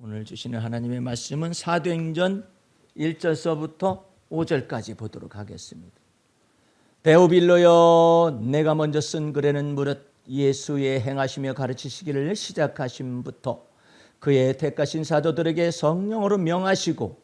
오늘 주시는 하나님의 말씀은 사도행전 1절서부터 5절까지 보도록 하겠습니다. 데오빌로여, 내가 먼저 쓴 글에는 무릇 예수의 행하시며 가르치시기를 시작하심부터 그의 택하신 사도들에게 성령으로 명하시고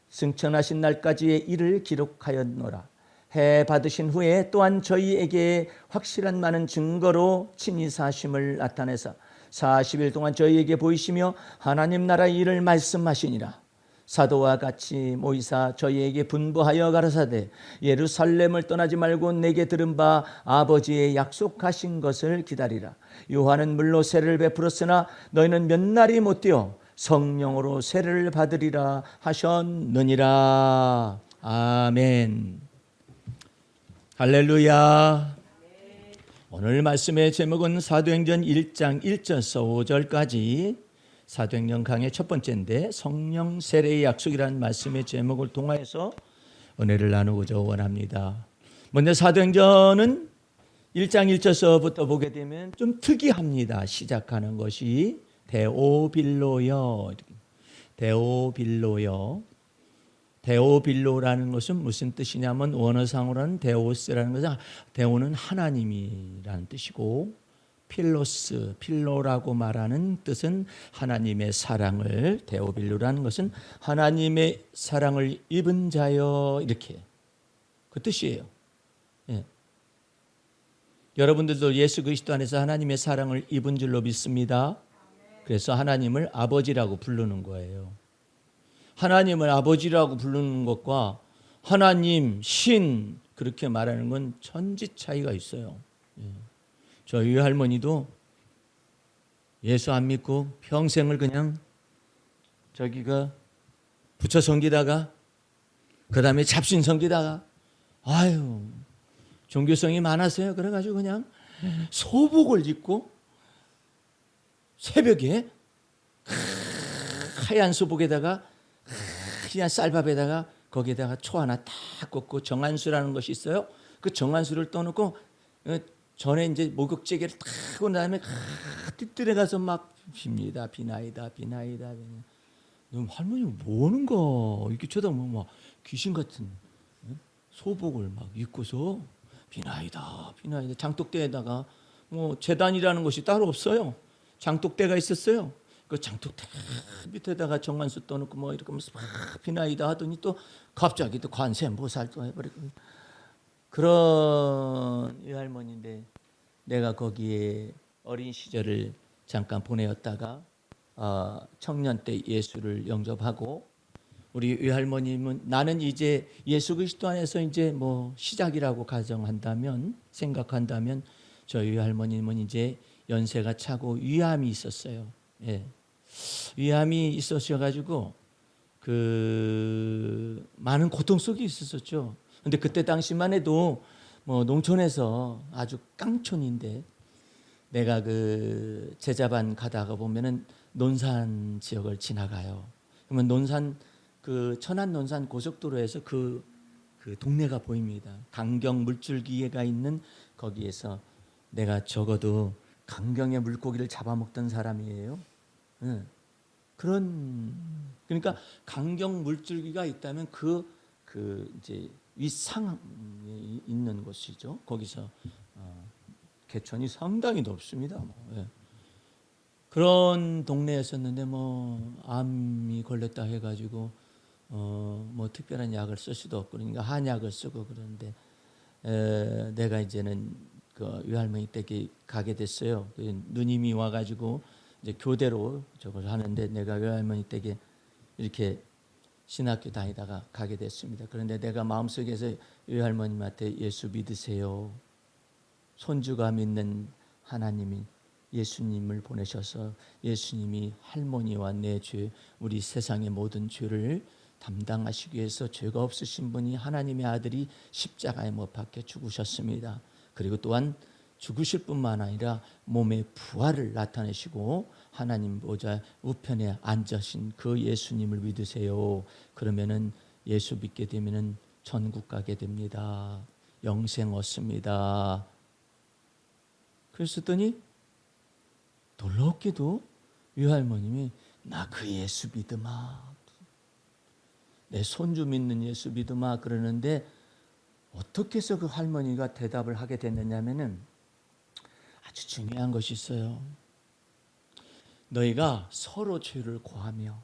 승천하신 날까지의 일을 기록하였노라. 해 받으신 후에 또한 저희에게 확실한 많은 증거로 친히 사심을 나타내사 40일 동안 저희에게 보이시며 하나님 나라의 일을 말씀하시니라. 사도와 같이 모이사 저희에게 분부하여 가라사대 예루살렘을 떠나지 말고 내게 들은 바 아버지의 약속하신 것을 기다리라. 요한은 물로 세례를 베풀었으나 너희는 몇 날이 못 되어 성령으로 세례를 받으리라 하셨느니라. 아멘. 할렐루야. 오늘 말씀의 제목은 사도행전 1장 1절서 5절까지 사도행전 강의 첫 번째인데 성령 세례의 약속이라는 말씀의 제목을 통하여서 은혜를 나누고자 원합니다. 먼저 사도행전은 1장 1절서부터 보게 되면 좀 특이합니다. 시작하는 것이 데오빌로여. 데오빌로여. 데오빌로라는 것은 무슨 뜻이냐면 원어상으로는 데오스라는 것은 데오는 하나님이라는 뜻이고 필로스, 필로라고 말하는 뜻은 하나님의 사랑을, 데오빌로라는 것은 하나님의 사랑을 입은 자여, 이렇게 그 뜻이에요. 예. 여러분들도 예수 그리스도 안에서 하나님의 사랑을 입은 줄로 믿습니다. 그래서 하나님을 아버지라고 부르는 거예요. 하나님을 아버지라고 부르는 것과 하나님, 신 그렇게 말하는 건 천지 차이가 있어요. 예. 저희 할머니도 예수 안 믿고 평생을 그냥 저기가 부처 섬기다가 그 다음에 잡신 섬기다가 아유 종교성이 많았어요. 그래가지고 그냥 소복을 입고 새벽에 하얀 소복에다가 그냥 쌀밥에다가 거기에다가 초 하나 딱 꽂고 정한수라는 것이 있어요. 그 정한수를 떠놓고 전에 이제 목욕제기를 딱 하고 다음에 띠뜰에 가서 막 빕니다. 비나이다, 비나이다. 너 할머니 뭐 하는가? 이렇게 쳐다보면 막 귀신 같은 소복을 막 입고서 비나이다, 비나이다. 장독대에다가 뭐 제단이라는 것이 따로 없어요. 장독대가 있었어요. 그 장독대 밑에다가 정관수 떠놓고 뭐 이렇게 하면서 막 비나이다 하더니 또 갑자기 또 관세 모살 또 해버리고 그런 이 할머니인데 내가 거기에 어린 시절을 잠깐 보내었다가 청년 때 예수를 영접하고 우리 외할머님은 나는 이제 예수 그리스도 안에서 이제 뭐 시작이라고 가정한다면 생각한다면 저희 외할머님은 이제 연세가 차고 위암이 있었어요. 예. 위암이 있으셔가지고 그 많은 고통 속에 있었죠. 근데 그때 당시만 해도 뭐 농촌에서 아주 깡촌인데 내가 그 제자반 가다가 보면은 논산 지역을 지나가요. 그러면 논산 그 천안 논산 고속도로에서 그 동네가 보입니다. 강경 물줄기가 있는 거기에서 내가 적어도 강경의 물고기를 잡아먹던 사람이에요. 그러니까 강경 물줄기가 있다면 그 이제 윗상에 있는 곳이죠. 거기서 개천이 상당히 높습니다. 예. 그런 동네였었는데 뭐 암이 걸렸다 해가지고 뭐 특별한 약을 쓸 수도 없고 그러니까 한약을 쓰고 그러는데 내가 이제는 그 외할머니 댁에 가게 됐어요. 누님이 와가지고 이제 교대로 저걸 하는데 내가 외할머니 댁에 이렇게 신학교 다니다가 가게 됐습니다. 그런데 내가 마음속에서 외할머님한테 예수 믿으세요. 손주가 믿는 하나님이 예수님을 보내셔서 예수님이 할머니와 내 죄, 우리 세상의 모든 죄를 담당하시기 위해서 죄가 없으신 분이 하나님의 아들이 십자가에 못 박혀 죽으셨습니다. 그리고 또한 죽으실 뿐만 아니라 몸의 부활을 나타내시고 하나님 보좌 우편에 앉으신 그 예수님을 믿으세요. 그러면은 예수 믿게 되면은 천국 가게 됩니다. 영생 얻습니다. 그랬더니 놀랍게도 외할머님이 나 그 예수 믿으마. 내 손주 믿는 예수 믿으마. 그러는데 어떻게 해서 그 할머니가 대답을 하게 됐느냐면은 아주 중요한 것이 있어요. 너희가 서로 죄를 고하며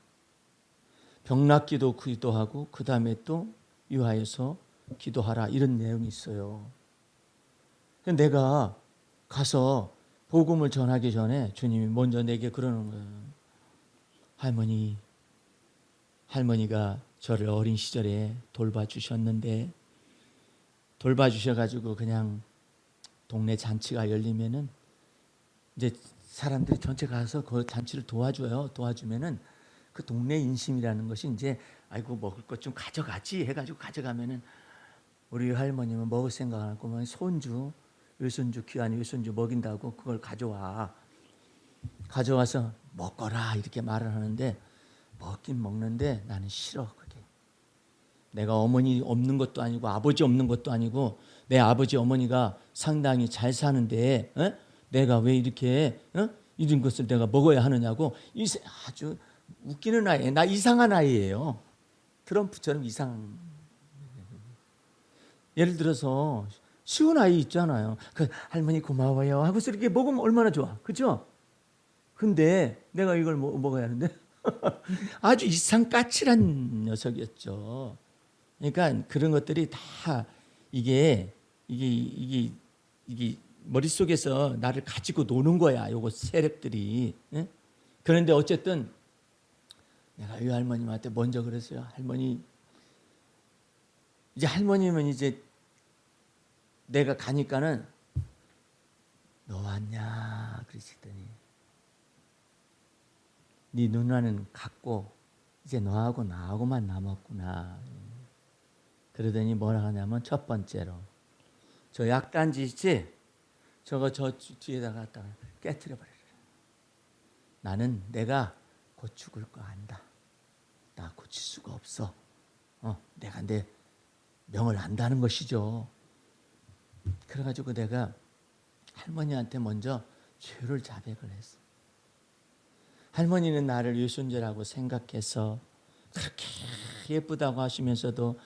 병낫기도 기도하고 그 다음에 또 위하여서 기도하라, 이런 내용이 있어요. 내가 가서 복음을 전하기 전에 주님이 먼저 내게 그러는 거예요. 할머니가 저를 어린 시절에 돌봐주셨는데, 돌봐주셔가지고 그냥 동네 잔치가 열리면은 이제 사람들이 전체 가서 그 잔치를 도와줘요. 도와주면은 그 동네 인심이라는 것이 이제 아이고 먹을 것 좀 가져가지 해가지고 가져가면은 우리 할머니는 먹을 생각 안 하고 손주, 외손주, 귀한 외손주 먹인다고 그걸 가져와서 먹거라 이렇게 말을 하는데, 먹긴 먹는데 나는 싫어. 그게 내가 어머니 없는 것도 아니고 아버지 없는 것도 아니고 내 아버지 어머니가 상당히 잘 사는데 내가 왜 이렇게 이런 것을 내가 먹어야 하느냐고. 아주 웃기는 아이예요. 나 이상한 아이예요. 트럼프처럼 이상. 예를 들어서 쉬운 아이 있잖아요. 그 할머니 고마워요 하고서 이렇게 먹으면 얼마나 좋아, 그죠? 근데 내가 이걸 먹어야 하는데 아주 이상 까칠한 녀석이었죠. 그러니까 그런 것들이 다 이게 머릿속에서 나를 가지고 노는 거야, 요거 세력들이. 예? 그런데 어쨌든 내가 이 할머님한테 먼저 그랬어요. 할머님은 이제 내가 가니까는 너 왔냐 그러시더니 네 누나는 갔고 이제 너하고 나하고만 남았구나. 그러더니 뭐라 하냐면, 첫 번째로 저 약단지 있지? 저거 저 뒤에다가 갖다가 깨트려 버리라. 나는 내가 곧 죽을 거 안다. 나 고칠 수가 없어. 내가 내 명을 안다는 것이죠. 그래가지고 내가 할머니한테 먼저 죄를 자백을 했어. 할머니는 나를 유순자라고 생각해서 그렇게 예쁘다고 하시면서도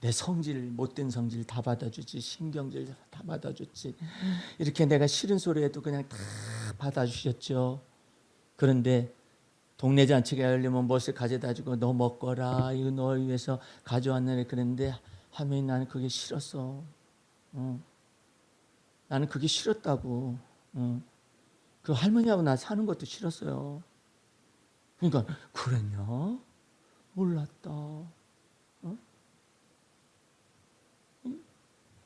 내 성질, 못된 성질 다 받아주지, 신경질 다 받아줬지, 이렇게 내가 싫은 소리 해도 그냥 다 받아주셨죠. 그런데 동네 잔치가 열리면 무엇을 가져다 주고 너 먹거라, 이거 너 위해서 가져왔네 그랬는데 할머니 나는 그게 싫었어. 나는 그게 싫었다고. 그 할머니하고 나 사는 것도 싫었어요. 그러니까 그랬냐? 몰랐다.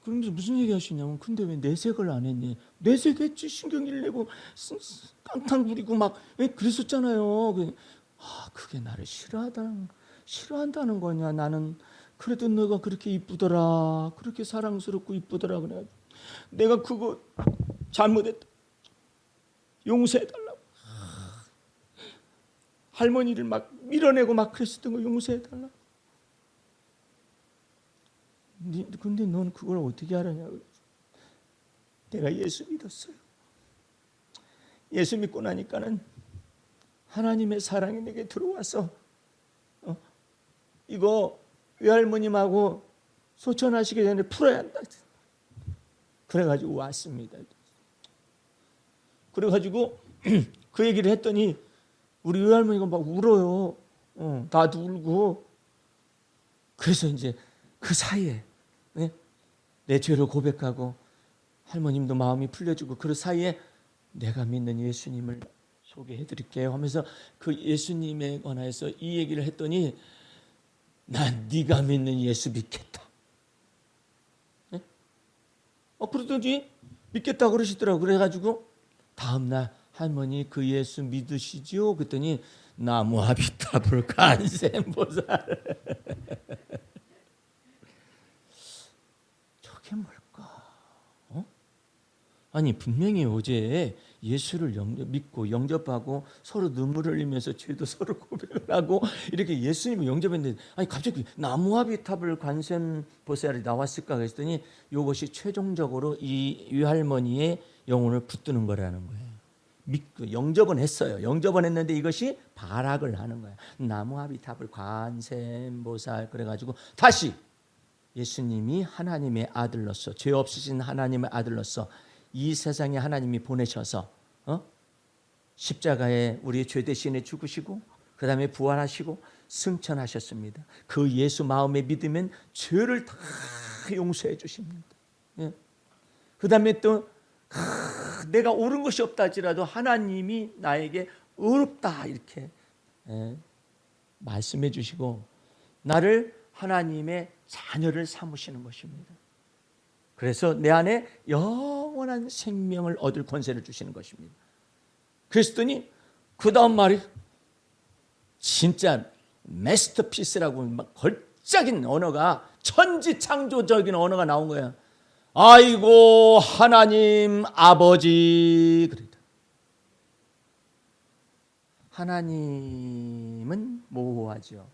그런데 무슨 얘기 하시냐면, 근데 왜 내색을 안 했니? 내색했지. 신경질 내고 깡탕 부리고 막 그랬었잖아요. 그게 나를 싫어한다는 거냐? 나는 그래도 너가 그렇게 이쁘더라, 그렇게 사랑스럽고 이쁘더라 그래. 내가 그거 잘못했다, 용서해달라고. 할머니를 막 밀어내고 막 그랬었던 거 용서해달라고. 근데 넌 그걸 어떻게 알았냐고. 내가 예수 믿었어요. 예수 믿고 나니까는 하나님의 사랑이 내게 들어와서 이거 외할머님하고 소천하시기 전에 풀어야 한다. 그래가지고 왔습니다. 그래가지고 그 얘기를 했더니 우리 외할머니가 막 울어요. 나도 울고. 그래서 이제 그 사이에 내 죄를 고백하고 할머님도 마음이 풀려지고, 그 사이에 내가 믿는 예수님을 소개해 드릴게요 하면서 그 예수님에 관해서 이 얘기를 했더니, 난 네가 믿는 예수 믿겠다. 그러더니 믿겠다 그러시더라고. 그래가지고 다음날 할머니 그 예수 믿으시지요? 그랬더니 나무 아비타불 간센보살. 저게 뭘까? 아니 분명히 어제 예수를 믿고 영접하고 서로 눈물 흘리면서 죄도 서로 고백을 하고 이렇게 예수님을 영접했는데, 아니 갑자기 나무아비탑을 관세음보살이 나왔을까 했더니 이것이 최종적으로 이 할머니의 영혼을 붙드는 거라는 거예요. 믿고 영접은 했어요. 영접은 했는데 이것이 발악을 하는 거예요. 나무아비탑을 관세음보살 그래가지고 다시 예수님이 하나님의 아들로서, 죄 없으신 하나님의 아들로서 이 세상에 하나님이 보내셔서 십자가에 우리의 죄 대신에 죽으시고 그 다음에 부활하시고 승천하셨습니다. 그 예수 마음에 믿으면 죄를 다 용서해 주십니다. 그 다음에 또 내가 옳은 것이 없다 할지라도 하나님이 나에게 의롭다 이렇게 말씀해 주시고 나를 하나님의 자녀를 삼으시는 것입니다. 그래서 내 안에 영원한 생명을 얻을 권세를 주시는 것입니다. 그랬더니 그 다음 말이 진짜 마스터피스라고 막 걸작인 언어가, 천지창조적인 언어가 나온 거야. 아이고 하나님 아버지. 그랬다. 하나님은 모호하죠,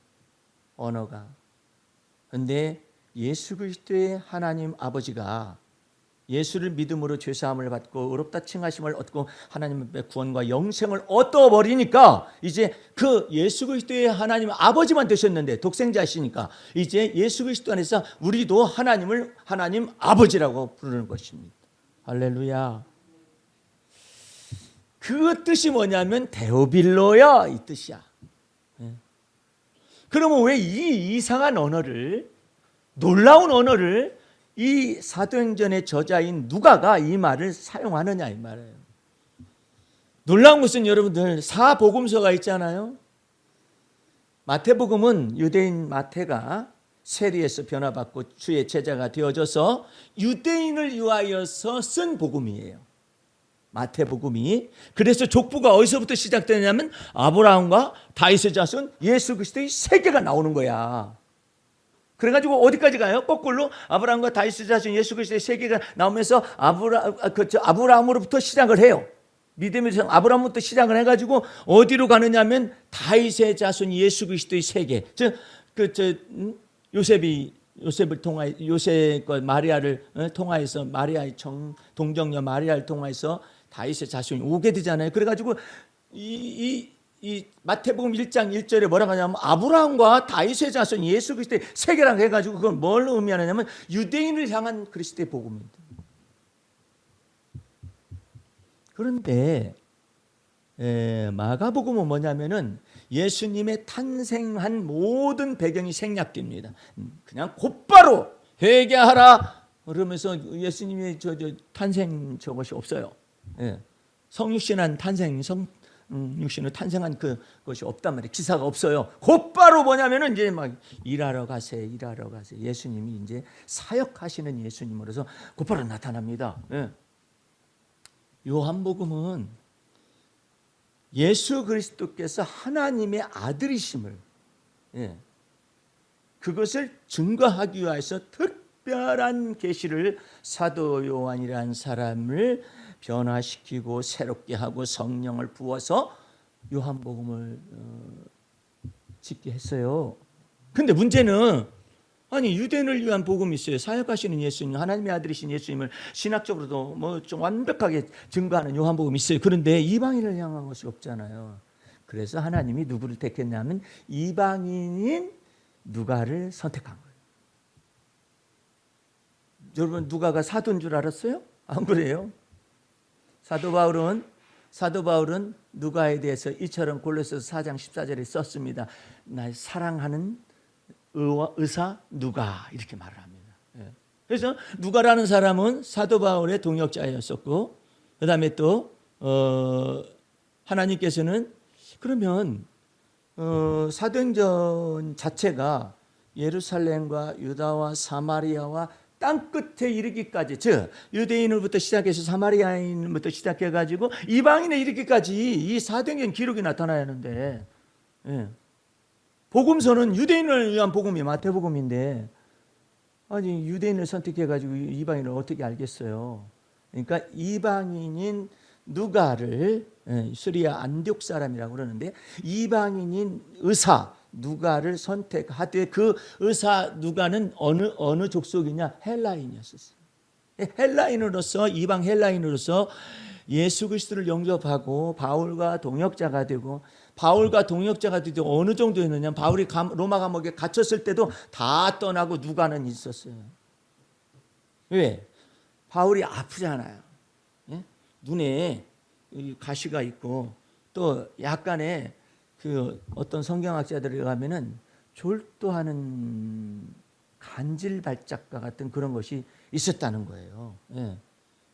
언어가. 그런데 예수 그리스도의 하나님 아버지가 예수를 믿음으로 죄사함을 받고 의롭다 칭하심을 얻고 하나님의 구원과 영생을 얻어버리니까 이제 그 예수 그리스도의 하나님 아버지만 되셨는데 독생자시니까 이제 예수 그리스도 안에서 우리도 하나님을 하나님 아버지라고 부르는 것입니다. 할렐루야. 그 뜻이 뭐냐면 데오빌로야 이 뜻이야. 그러면 왜 이 이상한 언어를, 놀라운 언어를 이 사도행전의 저자인 누가가 이 말을 사용하느냐 이 말이에요. 놀라운 것은 여러분들 사복음서가 있잖아요. 마태복음은 유대인 마태가 세리에서 변화받고 주의 제자가 되어져서 유대인을 위하여서 쓴 복음이에요. 마태복음이. 그래서 족보가 어디서부터 시작되냐면 아브라함과 다윗의 자손 예수 그리스도의 세계가 나오는 거야. 그래가지고 어디까지 가요? 거꾸로 아브라함과 다윗의 자손 예수 그리스도의 세계가 나오면서 아브라함으로부터 시작을 해요. 믿음의 성 아브라함부터 시작을 해가지고 어디로 가느냐면 다윗의 자손 예수 그리스도의 세계. 요셉을 통하여 요셉과 마리아를 통하여서 마리아의 동정녀 마리아를 통하여서 다윗의 자손이 오게 되잖아요. 그래가지고 이 마태복음 1장 1절에 뭐라고 하냐면 아브라함과 다윗의 자손 예수 그리스도의 세계라고 해가지고 그걸 뭘 의미하느냐면 유대인을 향한 그리스도의 복음입니다. 그런데 마가복음은 뭐냐면은 예수님의 탄생한 모든 배경이 생략됩니다. 그냥 곧바로 회개하라 그러면서 예수님의 탄생 저것이 없어요. 성육신한 탄생, 육신으로 탄생한 그것이 없단 말이에요. 기사가 없어요. 곧바로 뭐냐면은 이제 막 일하러 가세요. 예수님이 이제 사역하시는 예수님으로서 곧바로 나타납니다. 요한복음은 예수 그리스도께서 하나님의 아들이심을 그것을 증거하기 위해서 특별한 계시를 사도 요한이라는 사람을 변화시키고 새롭게 하고 성령을 부어서 요한복음을 짓게 했어요. 근데 문제는 아니 유대인을 위한 복음이 있어요. 사역하시는 예수님, 하나님의 아들이신 예수님을 신학적으로도 뭐 좀 완벽하게 증거하는 요한복음이 있어요. 그런데 이방인을 향한 것이 없잖아요. 그래서 하나님이 누구를 택했냐면 이방인인 누가를 선택한 거예요. 여러분 누가가 사도인 줄 알았어요? 안 그래요? 사도 바울은 누가에 대해서 이처럼 골로새서 4장 14절에 썼습니다. 날 사랑하는 의사 누가 이렇게 말을 합니다. 그래서 누가라는 사람은 사도 바울의 동역자였었고 그 다음에 또 하나님께서는 그러면 사도행전 자체가 예루살렘과 유다와 사마리아와 땅끝에 이르기까지, 즉 유대인으로부터 시작해서 사마리아인부터 시작해가지고 이방인에 이르기까지 이 사도행전 기록이 나타나야 하는데 복음서는 유대인을 위한 복음이 마태복음인데 아니 유대인을 선택해가지고 이방인을 어떻게 알겠어요? 그러니까 이방인인 누가를 시리아 안디옥 사람이라고 그러는데 이방인인 의사 누가를 선택하되 그 의사 누가는 어느 족속이냐? 헬라인이었어요. 헬라인으로서 이방 헬라인으로서 예수 그리스도를 영접하고 바울과 동역자가 되고, 바울과 동역자가 되고 어느 정도였느냐, 바울이 로마 감옥에 갇혔을 때도 다 떠나고 누가는 있었어요. 왜? 바울이 아프잖아요. 예? 눈에 가시가 있고, 또 약간의 그 어떤 성경학자들에 가면은 졸도하는 간질 발작과 같은 그런 것이 있었다는 거예요. 예.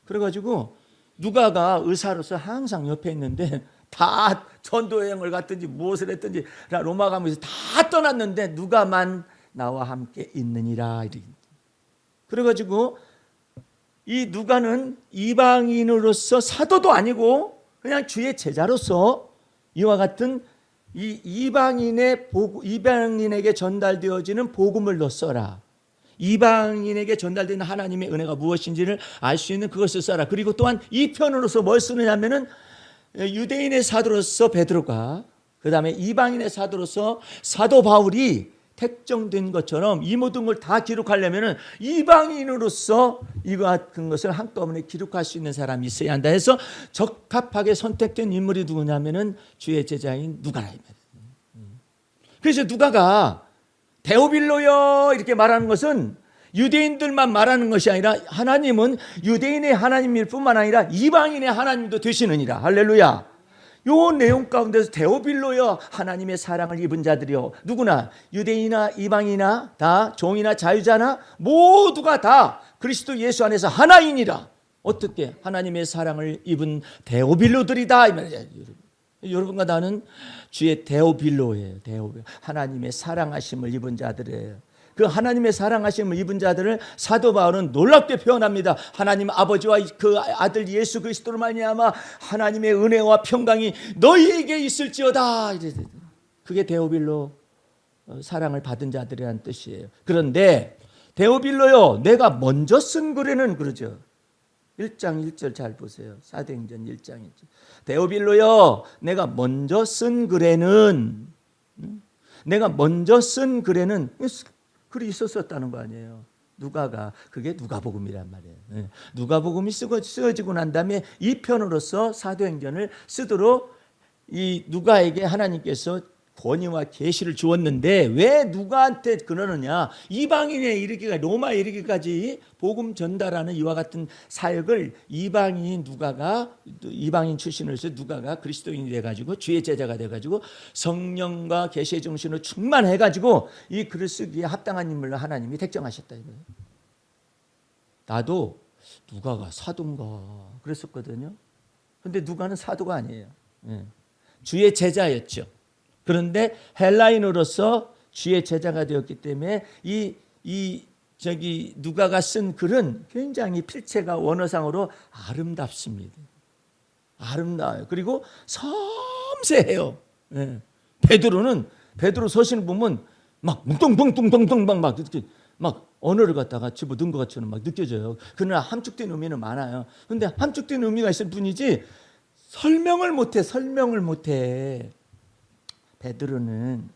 그래가지고 누가가 의사로서 항상 옆에 있는데, 다 전도 여행을 갔든지 무엇을 했든지 로마 감옥에서 다 떠났는데 누가만 나와 함께 있느니라. 그래가지고 이 누가는 이방인으로서 사도도 아니고 그냥 주의 제자로서 이와 같은 이 이방인에게 전달되어지는 복음을 너 써라. 이방인에게 전달되는 하나님의 은혜가 무엇인지를 알 수 있는 그것을 써라. 그리고 또한 이 편으로서 뭘 쓰느냐면은 유대인의 사도로서 베드로가, 그 다음에 이방인의 사도로서 사도 바울이 택정된 것처럼 이 모든 걸 다 기록하려면은 이방인으로서 이와 같은 것을 한꺼번에 기록할 수 있는 사람이 있어야 한다 해서 적합하게 선택된 인물이 누구냐면은 주의 제자인 누가라. 그래서 누가가 데오빌로여 이렇게 말하는 것은 유대인들만 말하는 것이 아니라 하나님은 유대인의 하나님일 뿐만 아니라 이방인의 하나님도 되시느니라. 할렐루야. 요 내용 가운데서 데오빌로여, 하나님의 사랑을 입은 자들이요, 누구나 유대인이나 이방이나 다 종이나 자유자나 모두가 다 그리스도 예수 안에서 하나이니라. 어떻게? 하나님의 사랑을 입은 데오빌로들이다 이 말이야. 여러분과 나는 주의 데오빌로예요. 데오빌로. 하나님의 사랑하심을 입은 자들이에요. 그 하나님의 사랑하심을 입은 자들을 사도 바울은 놀랍게 표현합니다. 하나님 아버지와 그 아들 예수 그리스도로 말미암아 하나님의 은혜와 평강이 너희에게 있을지어다. 그게 데오빌로, 사랑을 받은 자들이라는 뜻이에요. 그런데 데오빌로요, 내가 먼저 쓴 글에는 그러죠. 1장 1절 잘 보세요. 사도행전 1장 1절. 데오빌로요, 내가 먼저 쓴 글에는, 내가 먼저 쓴 글에는 글이 있었다는 거 아니에요. 누가가, 그게 누가복음이란 말이에요. 누가복음이 쓰여지고 난 다음에 이 편으로서 사도행전을 쓰도록 이 누가에게 하나님께서 권위와 계시를 주었는데, 왜 누가한테 그러느냐? 이방인에 이르기가, 로마에 이르기까지 복음 전달하는 이와 같은 사역을 이방인 누가가, 이방인 출신으로서 누가가 그리스도인이 돼가지고 주의 제자가 돼가지고 성령과 계시의 정신으로 충만해가지고 이 글을 쓰기에 합당한 인물로 하나님이 택정하셨다 이거예요. 나도 누가가 사도인가 그랬었거든요. 근데 누가는 사도가 아니에요. 주의 제자였죠. 그런데 헬라인으로서 주의 제자가 되었기 때문에 누가가 쓴 글은 굉장히 필체가 원어상으로 아름답습니다. 아름다워요. 그리고 섬세해요. 베드로 서신 보면 막 뭉뚱뚱뚱뚱뚱 막 이렇게 막 언어를 갖다가 집어넣은 것 같처럼 막 느껴져요. 그러나 함축된 의미는 많아요. 그런데 함축된 의미가 있을 뿐이지 설명을 못해. 베드로는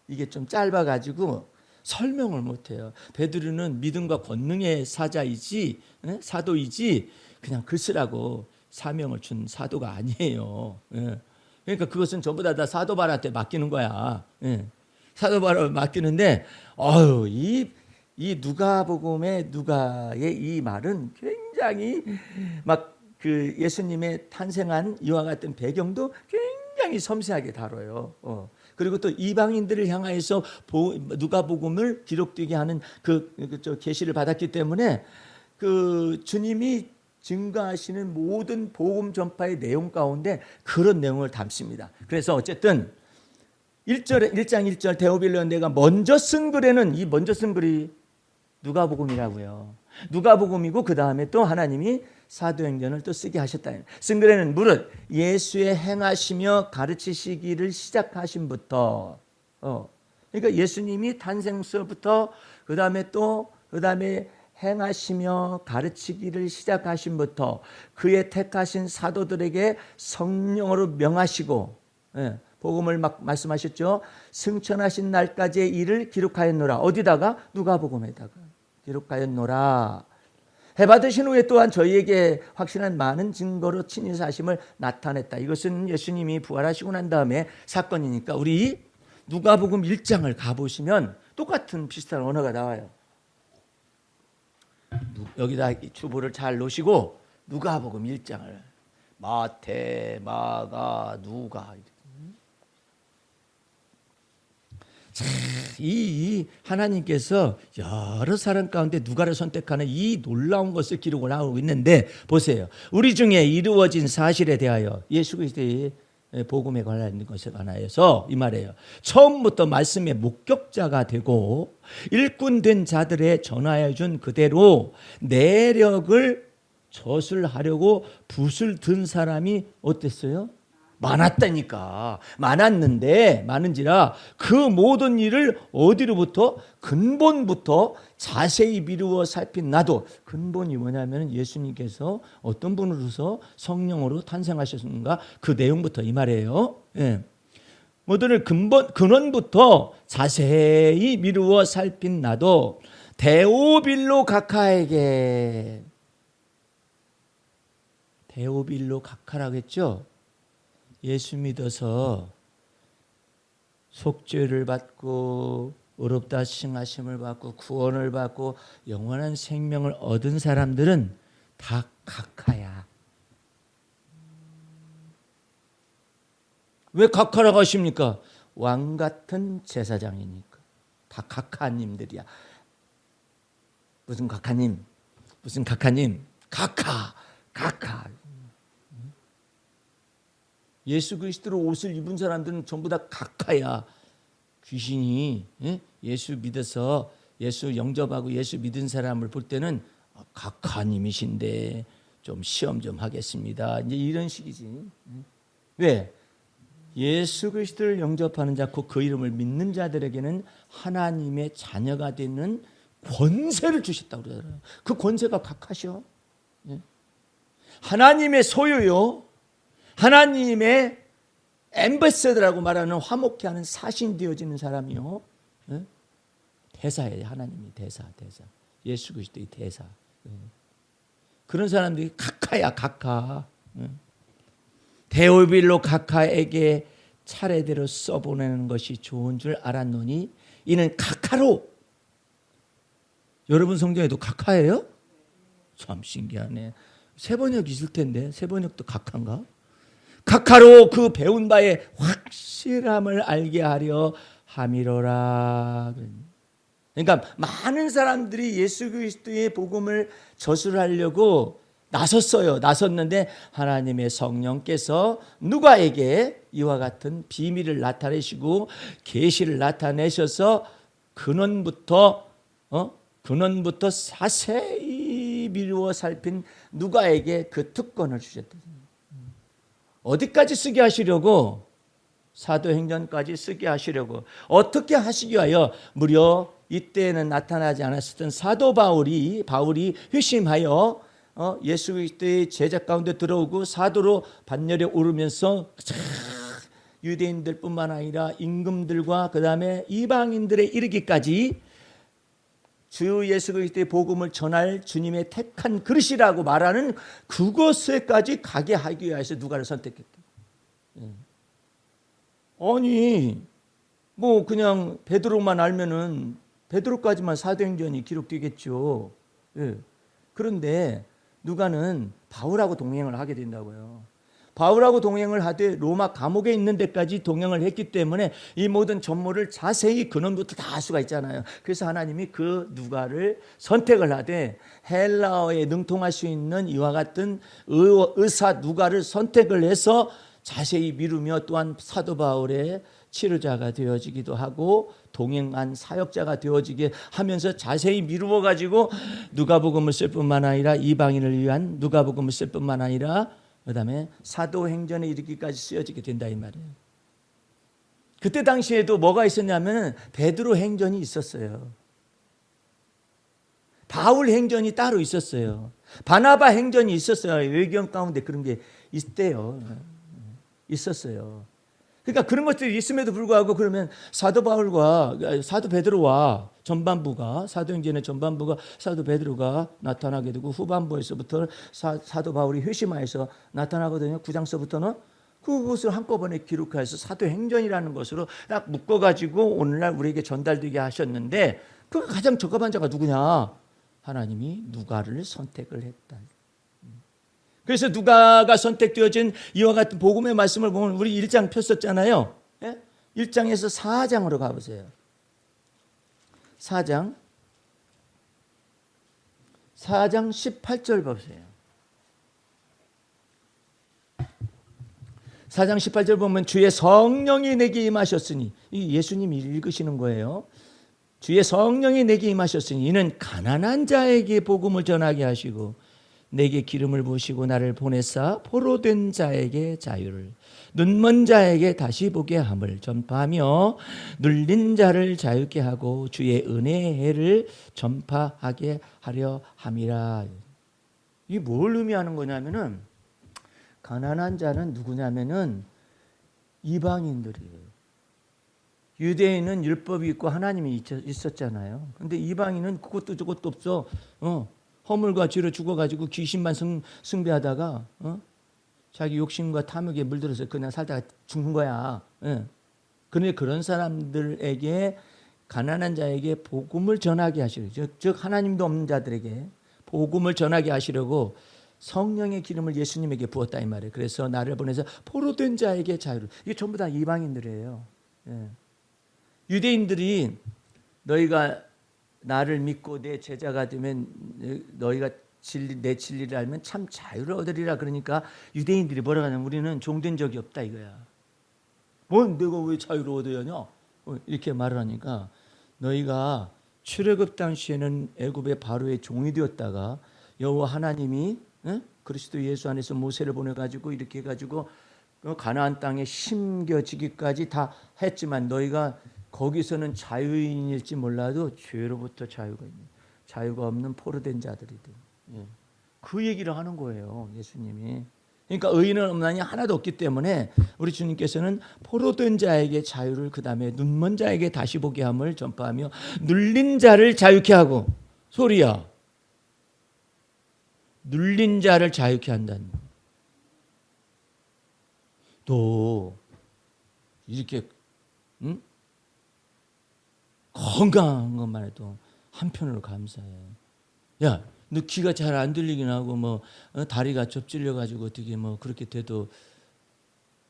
이게 좀 짧아가지고 설명을 못해요. 베드로는 믿음과 권능의 사자이지, 사도이지 그냥 글 쓰라고 사명을 준 사도가 아니에요. 그러니까 그것은 전부 다 사도 바울한테 맡기는 거야. 사도 바울한테 맡기는데, 이 누가복음의 누가의 이 말은 굉장히 막 그 예수님의 탄생한 이와 같은 배경도 굉장히 섬세하게 다뤄요. 그리고 또 이방인들을 향하여서 누가복음을 기록되게 하는 그 계시를 받았기 때문에 그 주님이 증거하시는 모든 복음 전파의 내용 가운데 그런 내용을 담습니다. 그래서 어쨌든 1장 1절 데오빌로여, 내가 먼저 쓴 글에는, 이 먼저 쓴 글이 누가복음이라고요. 누가복음이고 그 다음에 또 하나님이 사도행전을 또 쓰게 하셨다. 쓴 글에는 무릇 예수의 행하시며 가르치시기를 시작하심부터, 그러니까 예수님이 탄생서부터 그 다음에 행하시며 가르치기를 시작하심부터 그의 택하신 사도들에게 성령으로 명하시고, 복음을 막 말씀하셨죠. 승천하신 날까지의 일을 기록하였노라. 어디다가? 누가복음에다가 기록하였노라. 해받으신 후에 또한 저희에게 확실한 많은 증거로 친히 사심을 나타냈다. 이것은 예수님이 부활하시고 난 다음에 사건이니까 우리 누가복음 1장을 가보시면 똑같은 비슷한 언어가 나와요. 여기다 주보를 잘 놓으시고 누가복음 1장을 마태, 마가, 누가 이 하나님께서 여러 사람 가운데 누가를 선택하는 이 놀라운 것을 기록을 하고 있는데 보세요. 우리 중에 이루어진 사실에 대하여 예수 그리스도의 복음에 관한 것에 관하여서 이 말이에요. 처음부터 말씀의 목격자가 되고 일꾼된 자들의 전하여 준 그대로 내력을 저술하려고 붓을 든 사람이 어땠어요? 많았다니까. 많은지라 그 모든 일을 어디로부터? 근본부터 자세히 미루어 살핀 나도. 근본이 뭐냐면 예수님께서 어떤 분으로서 성령으로 탄생하셨는가 그 내용부터 이 말이에요. 예. 모든을 근원부터 자세히 미루어 살핀 나도 데오빌로 각하에게, 데오빌로 각하라고 했죠. 예수 믿어서 속죄를 받고 의롭다 칭하심을 받고 구원을 받고 영원한 생명을 얻은 사람들은 다 각하야. 왜 각하라고 하십니까? 왕 같은 제사장이니까. 다 각하님들이야. 무슨 각하님? 무슨 각하님? 각하. 예수 그리스도로 옷을 입은 사람들은 전부 다 각하야. 귀신이 예수 믿어서 예수 영접하고 예수 믿은 사람을 볼 때는 각하님이신데 좀 시험 좀 하겠습니다. 이제 이런 식이지. 왜? 예수 그리스도를 영접하는 자, 그 이름을 믿는 자들에게는 하나님의 자녀가 되는 권세를 주셨다고 그러잖아요. 그 권세가 각하셔. 하나님의 소유요. 하나님의 엠베서더라고 말하는 화목케 하는 사신 되어지는 사람이요. 대사예요. 하나님이 대사. 예수 그리스도의 대사. 그런 사람들이 각하야, 각하. 데오빌로 각하에게 차례대로 써보내는 것이 좋은 줄 알았노니 이는 각하로. 여러분 성경에도 각하예요? 참 신기하네. 세번역 있을 텐데 세번역도 각하인가? 각하로 그 배운 바의 확실함을 알게 하려 함이로라. 그러니까 많은 사람들이 예수 그리스도의 복음을 저술하려고 나섰는데 하나님의 성령께서 누가에게 이와 같은 비밀을 나타내시고 계시를 나타내셔서 근원부터 자세히 미루어 살핀 누가에게 그 특권을 주셨다. 어디까지 쓰게 하시려고? 사도행전까지 쓰게 하시려고. 어떻게 하시기 위하여? 무려 이때는 나타나지 않았었던 사도 바울이 회심하여 예수 그리스도의 제자 가운데 들어오고 사도로 반열에 오르면서 유대인들뿐만 아니라 임금들과 그 다음에 이방인들에 이르기까지 주 예수 그리스도의 복음을 전할 주님의 택한 그릇이라고 말하는 그것에까지 가게 하기 위해서 누가를 선택했다. 아니 뭐 그냥 베드로만 알면은 베드로까지만 사도행전이 기록되겠죠. 그런데 누가는 바울하고 동행을 하게 된다고요. 바울하고 동행을 하되 로마 감옥에 있는 데까지 동행을 했기 때문에 이 모든 전모를 자세히 근원부터 다 알 수가 있잖아요. 그래서 하나님이 그 누가를 선택을 하되 헬라어에 능통할 수 있는 이와 같은 의사 누가를 선택을 해서 자세히 미루며 또한 사도 바울의 치료자가 되어지기도 하고 동행한 사역자가 되어지게 하면서 자세히 미루어 가지고 누가복음을 쓸 뿐만 아니라 이방인을 위한 누가복음을 쓸 뿐만 아니라 그다음에 사도행전에 이르기까지 쓰여지게 된다 이 말이에요. 그때 당시에도 뭐가 있었냐면 베드로 행전이 있었어요. 바울 행전이 따로 있었어요. 바나바 행전이 있었어요. 외경 가운데 그런 게 있대요. 있었어요. 그러니까 그런 것들이 있음에도 불구하고 그러면 사도 베드로와 전반부가 사도행전의 전반부가 사도 베드로가 나타나게 되고 후반부에서부터는 사도 바울이 회심하여서 나타나거든요. 9장서부터는 그것을 한꺼번에 기록해서 사도행전이라는 것으로 딱 묶어가지고 오늘날 우리에게 전달되게 하셨는데 그 가장 적합한 자가 누구냐? 하나님이 누가를 선택을 했다. 그래서 누가가 선택되어진 이와 같은 복음의 말씀을 보면 우리 1장 폈었잖아요. 1장에서 4장으로 가보세요. 4장 18절 보세요. 4장 18절 보면 주의 성령이 내게 임하셨으니, 이 예수님이 읽으시는 거예요. 주의 성령이 내게 임하셨으니 이는 가난한 자에게 복음을 전하게 하시고 내게 기름을 부으시고 나를 보내사 포로된 자에게 자유를, 눈먼 자에게 다시 보게 함을 전파하며 눌린 자를 자유케 하고 주의 은혜의 해를 전파하게 하려 함이라. 이게 뭘 의미하는 거냐면은 가난한 자는 누구냐면은 이방인들이에요. 유대인은 율법이 있고 하나님이 있었잖아요. 근데 이방인은 그것도 저것도 없어. 허물과 죄로 죽어가지고 귀신만 숭배하다가 자기 욕심과 탐욕에 물들어서 그냥 살다가 죽는 거야. 그런데 그런 사람들에게, 가난한 자에게 복음을 전하게 하시려고, 즉 하나님도 없는 자들에게 복음을 전하게 하시려고 성령의 기름을 예수님에게 부었다 이 말이에요. 그래서 나를 보내서 포로된 자에게 자유를. 이게 전부 다 이방인들이에요. 유대인들이 너희가 나를 믿고 내 제자가 되면 너희가 내 진리를 알면 참 자유를 얻으리라. 그러니까 유대인들이 뭐라 하냐면 우리는 종된 적이 없다 이거야. 내가 왜 자유를 얻어야 하냐? 이렇게 말을 하니까 너희가 출애굽 당시에는 애굽의 바로의 종이 되었다가 여호와 하나님이 그리스도 예수 안에서 모세를 보내가지고 이렇게 해가지고 가나안 땅에 심겨지기까지 다 했지만 너희가 거기서는 자유인일지 몰라도 죄로부터 자유가 없는 포로된 자들이든. 그 얘기를 하는 거예요, 예수님이. 그러니까 의인은 없나니 하나도 없기 때문에 우리 주님께서는 포로된 자에게 자유를, 그 다음에 눈먼 자에게 다시 보게 함을 전파하며 눌린 자를 자유케 하고, 소리야, 눌린 자를 자유케 한다는. 또 이렇게 건강한 것만 해도 한편으로 감사해. 야, 너 귀가 잘 안 들리긴 하고 다리가 접질려 가지고 어떻게 그렇게 돼도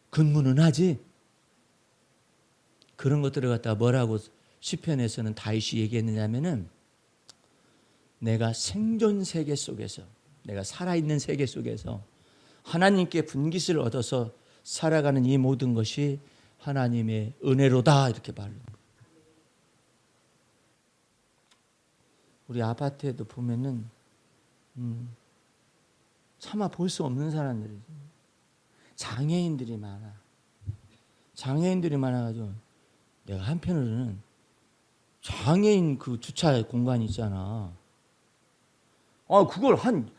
근무는 하지. 그런 것들을 갖다 뭐라고 시편에서는 다윗이 얘기했느냐면은 내가 생존 세계 속에서, 내가 살아있는 세계 속에서 하나님께 분깃을 얻어서 살아가는 이 모든 것이 하나님의 은혜로다 이렇게 말합니다. 우리 아파트에도 보면은 차마 볼 수 없는 사람들이, 장애인들이 많아. 장애인들이 많아가지고 내가 한편으로는 장애인 그 주차 공간이 있잖아. 그걸 한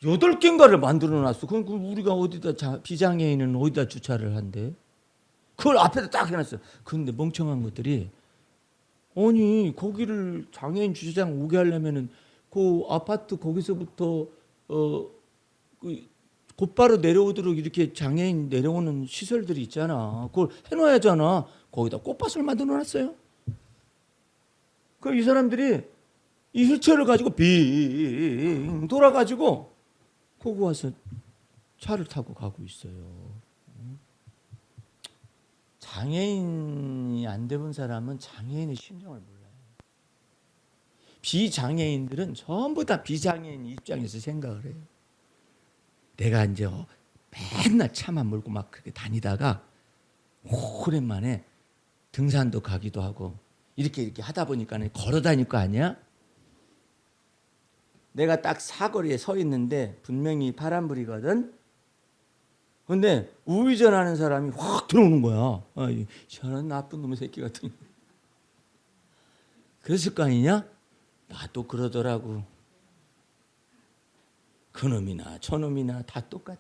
8개인가를 만들어놨어. 그럼 우리가 어디다, 비장애인은 어디다 주차를 한대? 그걸 앞에다 딱 해놨어. 그런데 멍청한 것들이, 아니 거기를 장애인 주차장 오게 하려면은 그 아파트 거기서부터 곧바로 내려오도록 이렇게 장애인 내려오는 시설들이 있잖아. 그걸 해놔야 하잖아. 거기다 꽃밭을 만들어놨어요. 그럼 이 사람들이 이 휠체어를 가지고 빙 돌아가지고 거기 와서 차를 타고 가고 있어요. 장애인이 안 돼본 사람은 장애인의 심정을 몰라요. 비장애인들은 전부 다 비장애인 입장에서 생각을 해요. 내가 이제 맨날 차만 몰고 막 그렇게 다니다가 오랜만에 등산도 가기도 하고 이렇게 하다 보니까 걸어 다닐 거 아니야? 내가 딱 사거리에 서 있는데 분명히 파란불이거든. 근데 우회전하는 사람이 확 들어오는 거야. 저런 나쁜 놈의 새끼 같은. 그랬을 거 아니냐? 나도 그러더라고. 그놈이나 저놈이나 다 똑같아.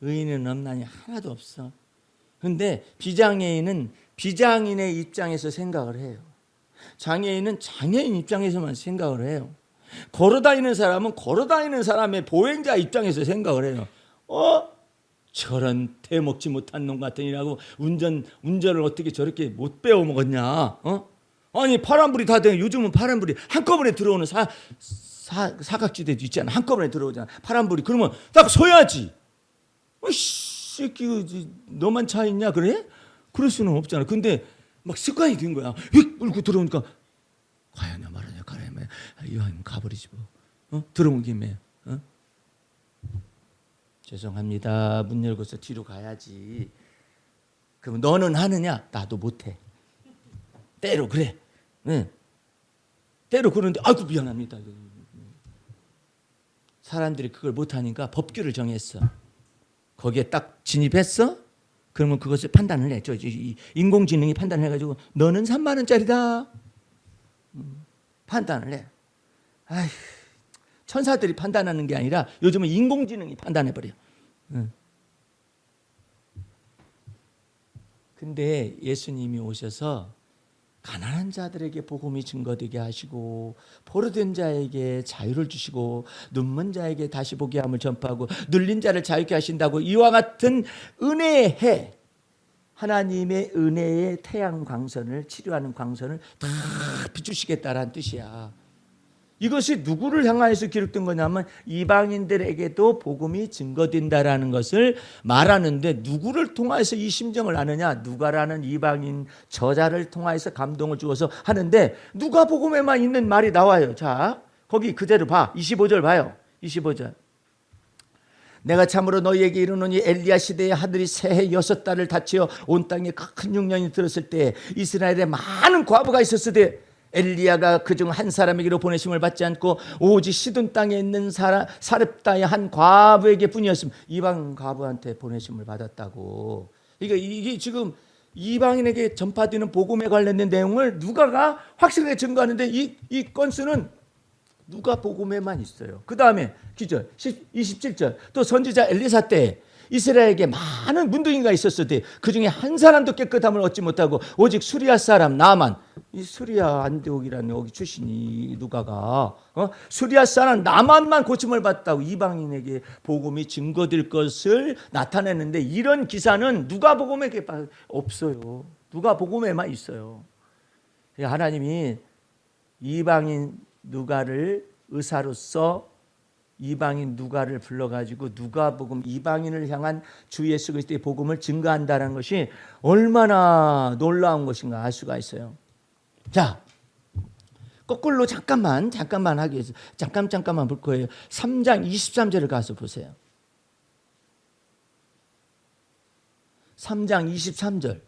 의인은 없나니 하나도 없어. 근데 비장애인은 비장인의 입장에서 생각을 해요. 장애인은 장애인 입장에서만 생각을 해요. 걸어다니는 사람은 걸어다니는 사람의 보행자 입장에서 생각을 해요. 저런 대먹지 못한 놈 같으니라고 운전을 어떻게 저렇게 못 배워 먹었냐? 아니 파란불이 다 돼. 요즘은 파란불이 한꺼번에 들어오는 사각지대도 있잖아. 한꺼번에 들어오잖아. 파란불이. 그러면 딱 서야지. 새끼 너만 차 있냐 그래? 그럴 수는 없잖아. 근데 막 습관이 된 거야. 휙 물고 들어오니까 과연냐 말하냐 가라냐 이왕 가버리지 뭐. 들어온 김에. 죄송합니다. 문 열고서 뒤로 가야지. 그럼 너는 하느냐? 나도 못해. 때로 그래. 때로 그러는데 아이고 미안합니다. 사람들이 그걸 못하니까 법규를 정했어. 거기에 딱 진입했어? 그러면 그것을 판단을 해. 인공지능이 판단을 해가지고 너는 3만 원짜리다. 판단을 해. 아휴, 천사들이 판단하는 게 아니라 요즘은 인공지능이 판단해버려. 근데 예수님이 오셔서 가난한 자들에게 복음이 증거되게 하시고 포로된 자에게 자유를 주시고 눈먼 자에게 다시 보게 함을 전파하고 눌린 자를 자유케 하신다고 이와 같은 은혜의 해, 하나님의 은혜의 태양 광선을 치료하는 광선을 다 비추시겠다라는 뜻이야. 이것이 누구를 향하여서 기록된 거냐면 이방인들에게도 복음이 증거된다라는 것을 말하는데 누구를 통해서 이 심정을 아느냐? 누가라는 이방인 저자를 통해서 감동을 주어서 하는데 누가 복음에만 있는 말이 나와요. 자, 거기 그대로 봐. 25절 봐요. 25절. 내가 참으로 너희에게 이르노니 엘리야 시대에 하늘이 새해 6달을 닫혀 온 땅에 큰 흉년이 들었을 때 이스라엘에 많은 과부가 있었으되 엘리야가 그중 한 사람에게로 보내심을 받지 않고 오직 시돈 땅에 있는 사렙다의 한 과부에게 뿐이었음. 이방 과부한테 보내심을 받았다고. 이게 지금 이방인에게 전파되는 복음에 관련된 내용을 누가가 확실하게 증거하는데 이 건수는 누가 복음에만 있어요. 그 다음에 기절 27절 또 선지자 엘리사 때 이스라엘에게 많은 문둥이가 있었을 때 그중에 한 사람도 깨끗함을 얻지 못하고 오직 수리아 사람 나만, 이 수리아 안디옥이라는 여기 출신이 누가가 수리아 사람 나만만 고침을 받았다고 이방인에게 복음이 증거될 것을 나타내는데 이런 기사는 누가복음에 없어요. 누가복음에만 있어요. 하나님이 이방인 누가를 의사로서 이방인 누가를 불러가지고 누가복음 이방인을 향한 주 예수 그리스도의 복음을 증거한다는 것이 얼마나 놀라운 것인가 알 수가 있어요. 자, 거꾸로 잠깐만 하기 위해서 잠깐만 볼 거예요. 3장 23절을 가서 보세요. 3장 23절.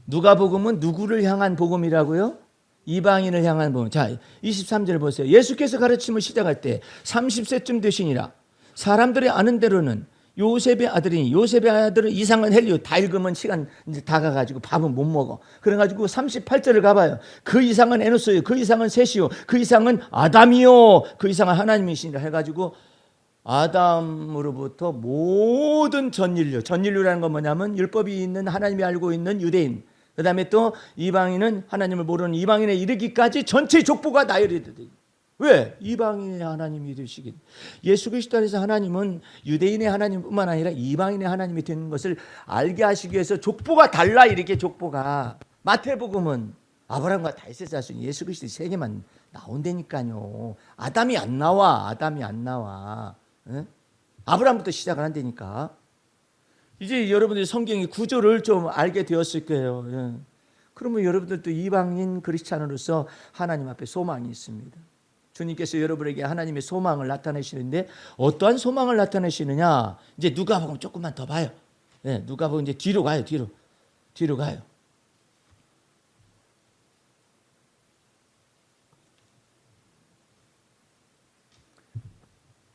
누가복음은 누구를 향한 복음이라고요? 이방인을 향한 복음. 자, 23절 보세요. 예수께서 가르침을 시작할 때 30세쯤 되시니라. 사람들이 아는 대로는 요셉의 아들이니 요셉의 아들은 이상은 헬리오. 다 읽으면 시간 이제 다 가가지고 밥은 못 먹어. 그래가지고 38절을 가봐요. 그 이상은 에노스요. 그 이상은 셋이요. 그 이상은 아담이요. 그 이상은 하나님이시니라 해가지고 아담으로부터 모든 전인류라는 건 뭐냐면 율법이 있는 하나님이 알고 있는 유대인, 그 다음에 또 이방인은 하나님을 모르는 이방인에 이르기까지 전체 족보가 나열이 돼. 왜? 이방인의 하나님이 되시긴. 예수 그리스도 안에서 하나님은 유대인의 하나님뿐만 아니라 이방인의 하나님이 되는 것을 알게 하시기 위해서 족보가 달라. 이렇게 족보가. 마태복음은 아브라함과 다윗의 자손 예수 그리스도 세 개만 나온다니까요. 아담이 안 나와. 응? 아브라함부터 시작을 한다니까. 이제 여러분들이 성경의 구조를 좀 알게 되었을 거예요. 예. 그러면 여러분들도 이방인 크리스찬으로서 하나님 앞에 소망이 있습니다. 주님께서 여러분에게 하나님의 소망을 나타내시는데 어떠한 소망을 나타내시느냐? 이제 누가복음 조금만 더 봐요. 예, 누가복음 이제 뒤로 가요. 뒤로 가요.